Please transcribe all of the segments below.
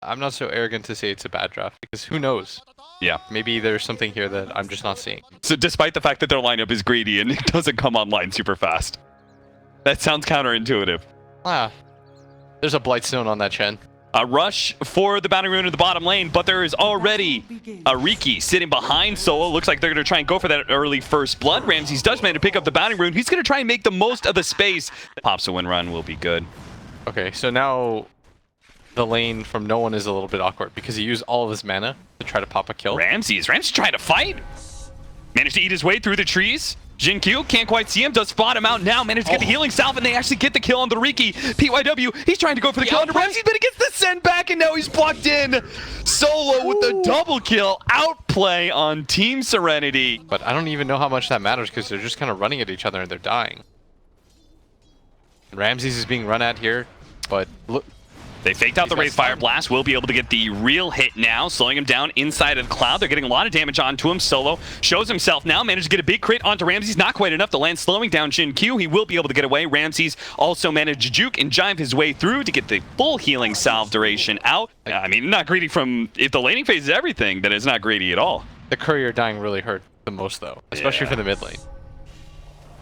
I'm not so arrogant to say it's a bad draft because who knows? Yeah. Maybe there's something here that I'm just not seeing. So despite the fact that their lineup is greedy and it doesn't come online super fast. That sounds counterintuitive. There's a Blightstone on that Chen. A rush for the Bounty Rune in the bottom lane, but there is already a Riki sitting behind Solo. Looks like they're going to try and go for that early first blood. Ramses does manage to pick up the Bounty Rune. He's going to try and make the most of the space. Pops a win run will be good. Okay, so now the lane from no one is a little bit awkward because he used all of his mana to try to pop a kill. Ramses trying to fight. Managed to eat his way through the trees. Jin Q can't quite see him, does spot him out now, managed to get the healing salve, and they actually get the kill on the Riki. PYW, he's trying to go for the kill on Ramses, but he gets the send back, and now he's blocked in. Solo with the double kill, outplay on Team Serenity. But I don't even know how much that matters because they're just kind of running at each other and they're dying. Ramses is being run at here, but look. They faked out the Wraith Fire Blast, will be able to get the real hit now, slowing him down inside of the cloud. They're getting a lot of damage onto him. Solo shows himself now, managed to get a big crit onto Ramses, not quite enough to land, slowing down Jin Q. He will be able to get away. Ramses also managed to juke and jive his way through to get the full healing salve duration out. I mean, not greedy from, if the laning phase is everything, then it's not greedy at all. The courier dying really hurt the most though, especially for the mid lane.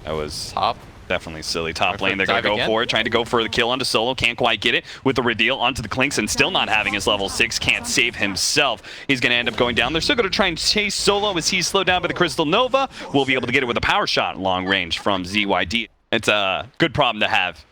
That was top. Definitely silly. Top lane, they're going to go for it. Trying to go for the kill onto Solo. Can't quite get it with the reveal onto the Clinks and still not having his level 6. Can't save himself. He's going to end up going down. They're still going to try and chase Solo as he's slowed down by the Crystal Nova. We'll be able to get it with a power shot long range from ZYD. It's a good problem to have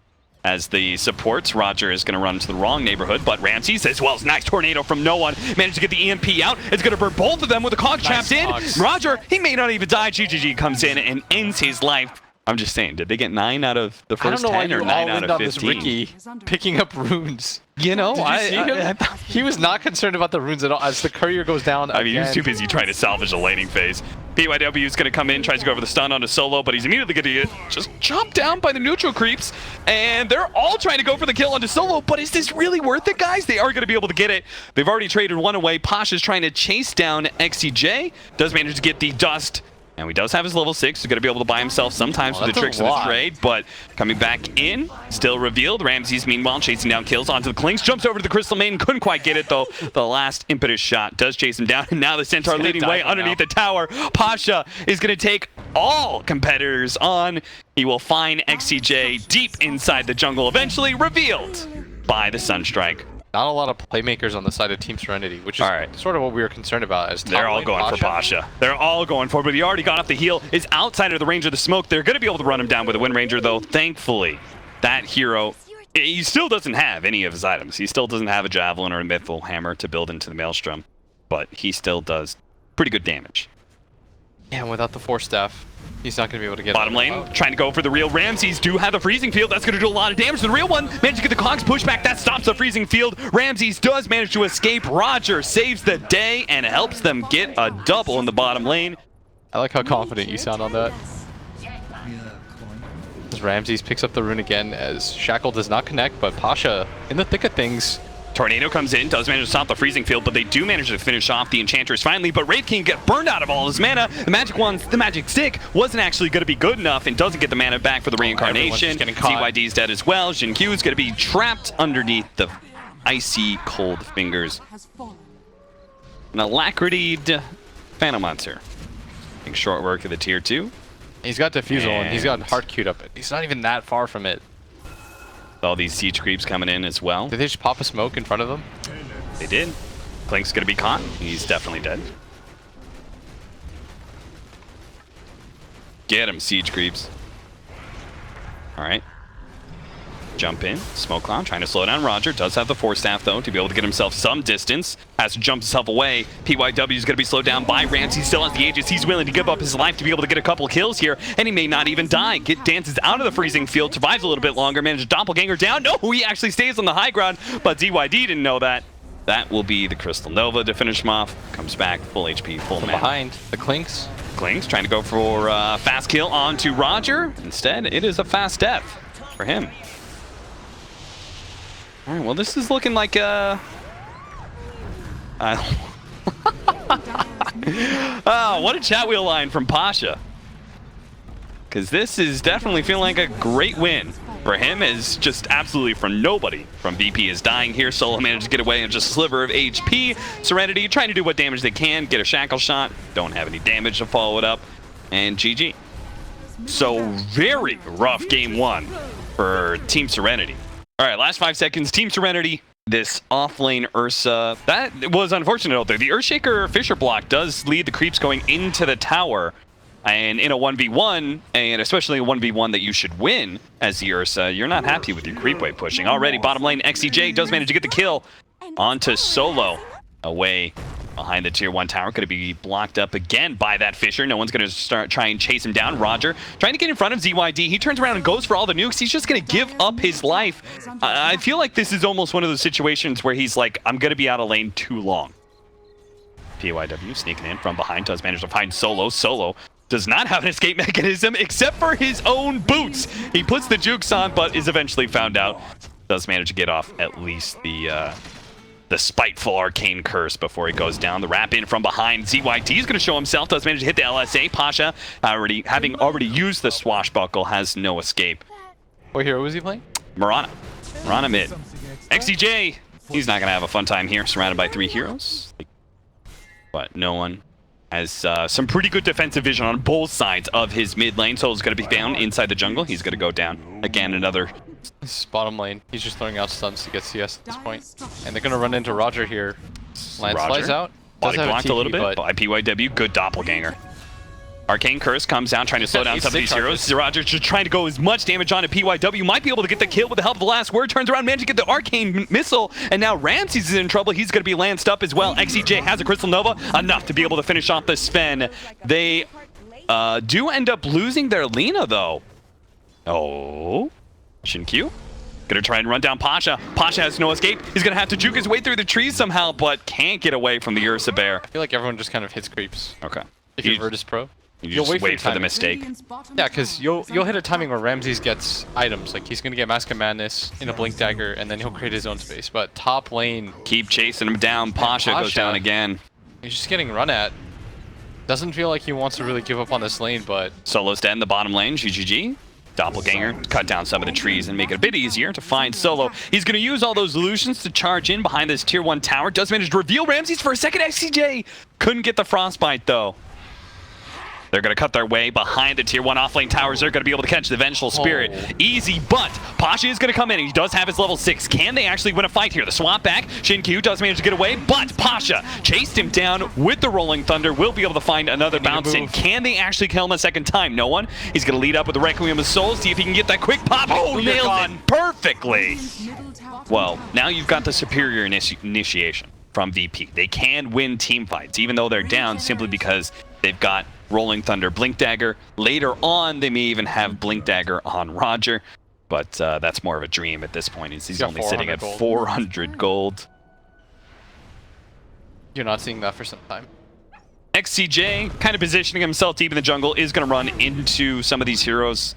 as the supports. Roger is going to run to the wrong neighborhood, but Ramses as well as nice tornado from no one. Managed to get the EMP out. It's going to burn both of them with the Cog trapped in. Roger, he may not even die. GGG comes in and ends his life. I'm just saying, did they get 9 out of the first 10 or 9 out of 15? This Riki picking up runes. You know, he was not concerned about the runes at all as the courier goes down. I mean, he was too busy trying to salvage the laning phase. PYW is going to come in, tries to go over the stun onto Solo, but he's immediately going to get just chopped down by the neutral creeps. And they're all trying to go for the kill onto Solo, but is this really worth it, guys? They are going to be able to get it. They've already traded one away. Pasha's trying to chase down XCJ. Does manage to get the dust. And he does have his level 6. He's going to be able to buy himself sometimes with the tricks of the trade. But coming back in, still revealed. Ramses, meanwhile, chasing down kills onto the Clinks. Jumps over to the Crystal Maiden. Couldn't quite get it, though. The last impetus shot does chase him down. And now the Centaur leading way underneath the tower. Pasha is going to take all competitors on. He will find XCJ deep inside the jungle, eventually revealed by the Sunstrike. Not a lot of playmakers on the side of Team Serenity, which is sort of what we were concerned about. As they're all going for Pasha. They're all going for it, but he already got off the heal. Is outside of the range of the smoke. They're going to be able to run him down with a Wind Ranger, though. Thankfully, that hero, he still doesn't have any of his items. He still doesn't have a Javelin or a Mythful Hammer to build into the Maelstrom, but he still does pretty good damage. Yeah, and without the Force Staff, he's not going to be able to get bottom lane, trying to go for the real. Ramses do have the Freezing Field. That's going to do a lot of damage to the real one. Managed to get the Cogs pushback. That stops the Freezing Field. Ramses does manage to escape. Roger saves the day and helps them get a double in the bottom lane. I like how confident you sound on that. As Ramses picks up the rune again as Shackle does not connect, but Pasha in the thick of things. Tornado comes in, does manage to stop the Freezing Field, but they do manage to finish off the Enchantress finally, but Wraith King get burned out of all his mana. The Magic Wand, the Magic Stick, wasn't actually going to be good enough and doesn't get the mana back for the Reincarnation. ZYD's dead as well. Jin Q is going to be trapped underneath the icy cold fingers. An alacritied Phantom Monster. Making short work of the tier 2. He's got Diffusal and he's got Heart queued up. He's not even that far from it. All these siege creeps coming in as well. Did they just pop a smoke in front of them? They did. Clink's gonna be caught. He's definitely dead. Get him, siege creeps. Alright. Jump in. Smoke Cloud trying to slow down Roger. Does have the Force Staff, though, to be able to get himself some distance. Has to jump himself away. PYW is going to be slowed down by Ramsey. Still has the Aegis. He's willing to give up his life to be able to get a couple kills here, and he may not even die. Dances out of the freezing field, survives a little bit longer, manages Doppelganger down. No, he actually stays on the high ground, but ZYD didn't know that. That will be the Crystal Nova to finish him off. Comes back, full HP, full mana. Behind the Clinks. Clinks trying to go for a fast kill onto Roger. Instead, it is a fast death for him. All right, well, this is looking like a... oh, what a chat wheel line from Pasha. Because this is definitely feeling like a great win for him is just absolutely from nobody. From VP is dying here. Solo managed to get away in just a sliver of HP. Serenity trying to do what damage they can, get a shackle shot. Don't have any damage to follow it up. And GG. So very rough game one for Team Serenity. All right, last 5 seconds. Team Serenity. This offlane Ursa. That was unfortunate out there. The Earthshaker Fisher block does lead the creeps going into the tower. And in a 1v1, and especially a 1v1 that you should win as the Ursa, you're not happy with your creep wave pushing. Already, bottom lane, XCJ does manage to get the kill onto Solo. Away behind the tier 1 tower. Going to be blocked up again by that Fisher. No one's going to try and chase him down. Roger trying to get in front of ZYD. He turns around and goes for all the nukes. He's just going to give up his life. I feel like this is almost one of those situations where he's like, I'm going to be out of lane too long. PYW sneaking in from behind. Does manage to find Solo. Solo does not have an escape mechanism except for his own boots. He puts the jukes on, but is eventually found out. Does manage to get off at least the spiteful arcane curse before he goes down. The wrap in from behind. ZYD is going to show himself. Does manage to hit the LSA. Pasha, having already used the swashbuckle, has no escape. What hero was he playing? Mirana. Mirana mid. XCJ, he's not going to have a fun time here. Surrounded by 3 heroes. But no one has some pretty good defensive vision on both sides of his mid lane. Solo's going to be down inside the jungle. He's going to go down. Again, another... This is bottom lane. He's just throwing out stuns to get CS at this point. And they're going to run into Roger here. Lance flies out. Body blocked a little bit by PYW. Good doppelganger. Arcane Curse comes down, trying to slow down some of these heroes. Roger just trying to go as much damage onto PYW. Might be able to get the kill with the help of the last word. Turns around, managed to get the Arcane Missile. And now Ramses is in trouble. He's going to be lanced up as well. XCJ has a Crystal Nova. Enough to be able to finish off the Sven. They do end up losing their Lina, though. Oh. Q. Gonna try and run down Pasha. Pasha has no escape. He's gonna have to juke his way through the trees somehow, but can't get away from the Ursa Bear. I feel like everyone just kind of hits creeps. Okay. If you Virtus Pro. You just wait for the mistake. Yeah, because you'll hit a timing where Ramses gets items. Like, he's going to get Mask of Madness in a Blink Dagger, and then he'll create his own space. But top lane... Keep chasing him down. Pasha goes down again. He's just getting run at. Doesn't feel like he wants to really give up on this lane, but... Solo's dead in the bottom lane. GGG. Doppelganger, cut down some of the trees and make it a bit easier to find Solo. He's going to use all those illusions to charge in behind this tier 1 tower. Does manage to reveal Ramses for a second. XCJ couldn't get the frostbite, though. They're going to cut their way behind the tier 1 offlane towers. They're going to be able to catch the Vengeful Spirit. Easy, but Pasha is going to come in. He does have his level 6. Can they actually win a fight here? The swap back. Q does manage to get away, but Pasha chased him down with the Rolling Thunder. Will be able to find another bounce in. Can they actually kill him a second time? No one. He's going to lead up with the Requiem of Souls. See if he can get that quick pop. Oh, nailed it perfectly. Well, now you've got the superior initiation from VP. They can win team fights, even though they're down, simply because they've got Rolling Thunder, Blink Dagger. Later on, they may even have Blink Dagger on Roger, but that's more of a dream at this point. He's only sitting at 400 gold. You're not seeing that for some time. XCJ, kind of positioning himself deep in the jungle, is going to run into some of these heroes.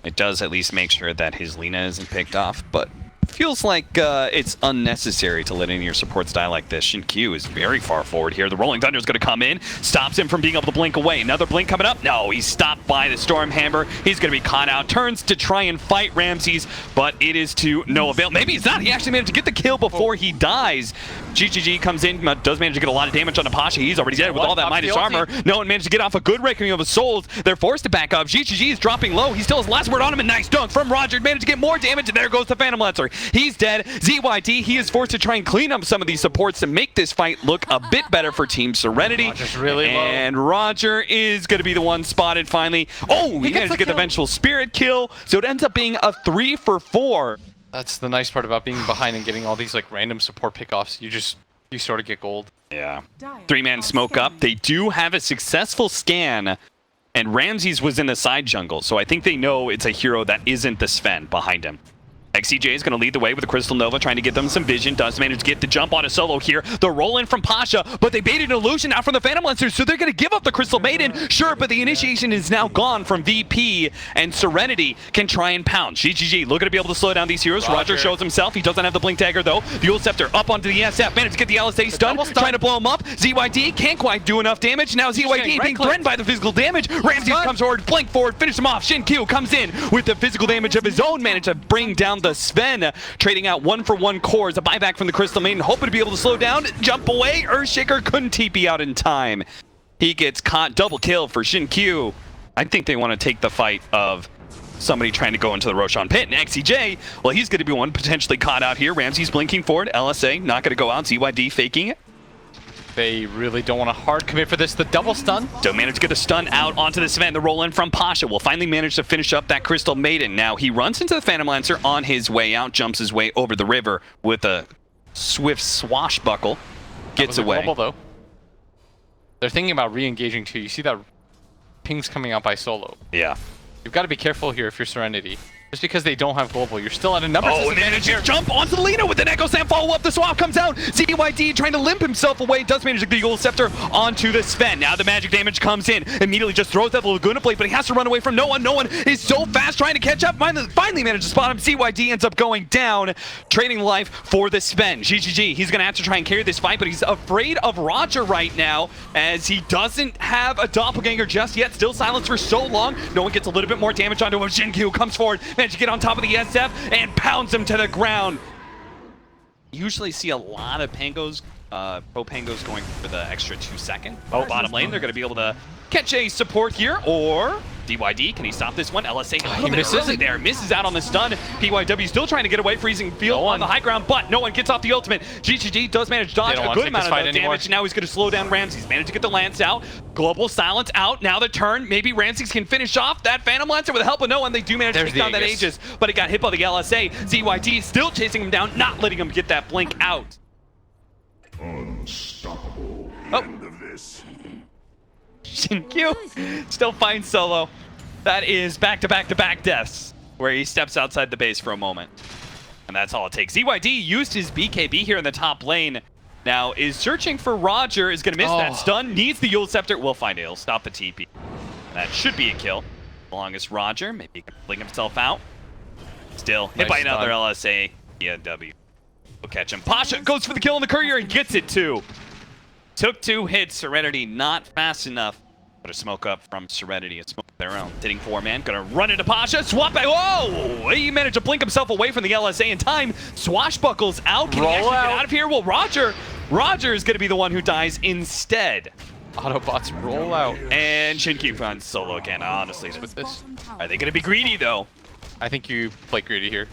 It does at least make sure that his Lina isn't picked off, but feels like it's unnecessary to let any of your supports die like this. Q is very far forward here. The Rolling Thunder is going to come in, stops him from being able to blink away. Another blink coming up. No, he's stopped by the Stormhammer. He's going to be caught out. Turns to try and fight Ramses, but it is to no avail. Maybe he's not. He actually managed to get the kill before he dies. GGG comes in, does manage to get a lot of damage on Pasha. He's already dead with all that Midas armor. No one managed to get off a good Requiem of Souls. They're forced to back up. GGG is dropping low. He still has last word on him. A nice dunk from Roger. Managed to get more damage, and there goes the Phantom Lancer. He's dead. ZYD, he is forced to try and clean up some of these supports to make this fight look a bit better for Team Serenity. Roger's really and low. Roger is going to be the one spotted finally. Oh, he managed to get the Vengeful Spirit kill, so it ends up being a 3 for 4. That's the nice part about being behind and getting all these like random support pickoffs. You sort of get gold. Yeah. 3-man smoke up. They do have a successful scan, and Ramses was in the side jungle, so I think they know it's a hero that isn't the Sven behind him. XCJ is going to lead the way with the Crystal Nova, trying to get them some vision. Does manage to get the jump on a solo here. The roll in from Pasha, but they baited an illusion out from the Phantom Lancers, so they're going to give up the Crystal Maiden. Sure, but the initiation is now gone from VP, and Serenity can try and pound. GGG looking to be able to slow down these heroes. Roger shows himself. He doesn't have the Blink Dagger, though. The Yule Scepter up onto the SF. Managed to get the LSA stun, trying to blow him up. ZYD can't quite do enough damage. Now ZYD being threatened by the physical damage. Ramses comes forward, blink forward, finish him off. Shin-Q comes in with the physical damage of his own. Managed to bring down the Sven. Trading out 1-for-1 cores, a buyback from the Crystal Maiden, hoping to be able to slow down, jump away. Earthshaker couldn't TP out in time. He gets caught, double kill for Shin-Q. I think they want to take the fight of somebody trying to go into the Roshan pit. And XCJ, well, he's going to be one potentially caught out here. Ramsey's blinking forward, LSA not going to go out, ZYD faking it. They really don't want to hard commit for this. The double stun. Don't manage to get the stun out onto this event. The roll in from Pasha will finally manage to finish up that Crystal Maiden. Now he runs into the Phantom Lancer on his way out, jumps his way over the river with a swift swashbuckle. Gets away. Global, though. They're thinking about re-engaging too. You see that ping's coming out by solo. Yeah. You've got to be careful here if you're Serenity. Just because they don't have global, you're still at a number. Oh, and then it just jump onto the Lina with an Echo Slam follow-up. The swap comes out. ZYD trying to limp himself away. Does manage to get the Yule Scepter onto the Sven. Now the magic damage comes in. Immediately just throws out the Laguna Blade, but he has to run away from no one. No one is so fast trying to catch up. Finally managed to spot him. ZYD ends up going down, trading life for the Sven. GGG, he's going to have to try and carry this fight, but he's afraid of Roger right now, as he doesn't have a doppelganger just yet. Still silenced for so long. No one gets a little bit more damage onto him. Shin-Q comes forward, managed to get on top of the SF and pounds him to the ground. Usually see a lot of Pangos, pro Pangos going for the extra 2 second. Oh, bottom lane, they're going to be able to catch a support here, or DYD, can he stop this one? LSA a little bit early there, misses out on the stun. PYW still trying to get away, freezing field on the high ground, but no one gets off the ultimate. GGG does manage to dodge a good amount of damage. Now he's going to slow down Ramses. Managed to get the Lance out. Global silence out. Now the turn. Maybe Ramses can finish off that Phantom Lancer with the help of no one. They do manage to take down that Aegis, but it got hit by the LSA. ZYD still chasing him down, not letting him get that blink out. Unstoppable. End of this. Shin-Q still finds solo. That is back-to-back-to-back deaths, where he steps outside the base for a moment. And that's all it takes. ZYD used his BKB here in the top lane. Now is searching for Roger, is going to miss that stun, needs the Yule Scepter. We'll find it, he'll stop the TP. That should be a kill. As long as Roger, maybe he can blink himself out. Still, hit by another LSA. Yeah, W. We'll catch him. Pasha goes for the kill on the courier and gets it too. Took 2 hits, Serenity not fast enough. But a smoke up from Serenity, a smoke of their own. Hitting 4-man, gonna run into Pasha, swap back, whoa! He managed to blink himself away from the LSA in time. Swashbuckles out, can he actually get out of here? Well, Roger is gonna be the one who dies instead. Autobots roll out. And Shin-Q finds solo again, honestly. With this, are they gonna be greedy though? I think you play greedy here.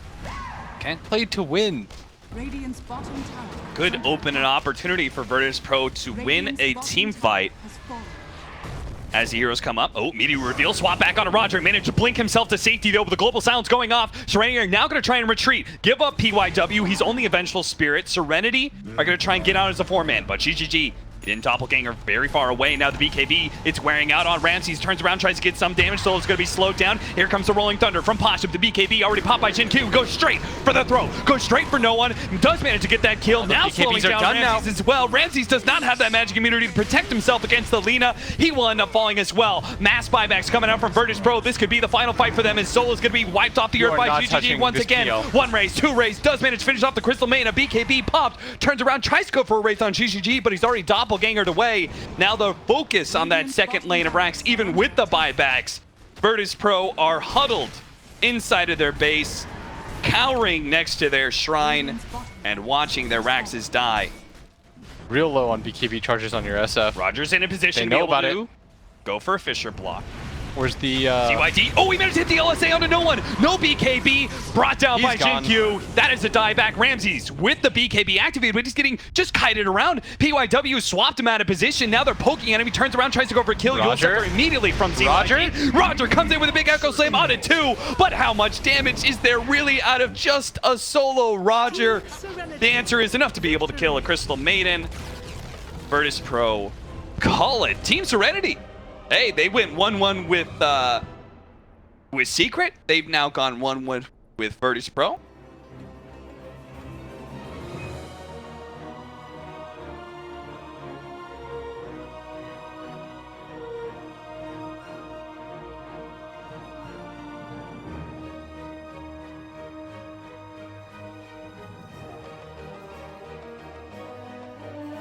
Okay. Play to win. Radiant's bottom tower. Good open an opportunity for Virtus Pro to win a team fight. As the heroes come up, oh, meteor reveal, swap back onto Roger, managed to blink himself to safety though, with the global silence going off. Serenity are now going to try and retreat, give up PYW, he's only a vengeful spirit. Serenity are going to try and get out as a 4-man, but GGG in doppelganger very far away. Now the BKB, it's wearing out on Ramses, turns around, tries to get some damage, so it's going to be slowed down. Here comes the rolling thunder from Pasha. The BKB already popped by Shin-Q, goes straight for the throw, goes straight for no one, does manage to get that kill. Now slowing down Ramses as well. Ramses does not have that magic immunity to protect himself against the Lina. He will end up falling as well. Mass buybacks coming out from Virtus Pro. This could be the final fight for them, as Solo's going to be wiped off the earth by GGG once again. PL. 1 raise, 2 raise, does manage to finish off the Crystal Main. A BKB popped, turns around, tries to go for a wraith on GGG, but he's already doppelgangered away. Now the focus on that second lane of racks, even with the buybacks. Virtus Pro are huddled inside of their base, cowering next to their shrine, and watching their Raxes die. Real low on BKB charges on your SF. Roger's in a position to be able to go for a Fisher block. Where's the ZYD? Oh, he managed to hit the LSA onto no one. No BKB, brought down by Shin-Q. That is a dieback. Ramses with the BKB activated, but he's getting just kited around. PYW swapped him out of position. Now they're poking at him. He turns around, tries to go for a kill. Roger immediately from ZYD. Roger comes in with a big Echo Slam on it too. But how much damage is there really out of just a solo Roger? The answer is enough to be able to kill a Crystal Maiden. Virtus Pro call it. Team Serenity. Hey, they went 1-1 with Secret. They've now gone 1-1 with Virtus Pro.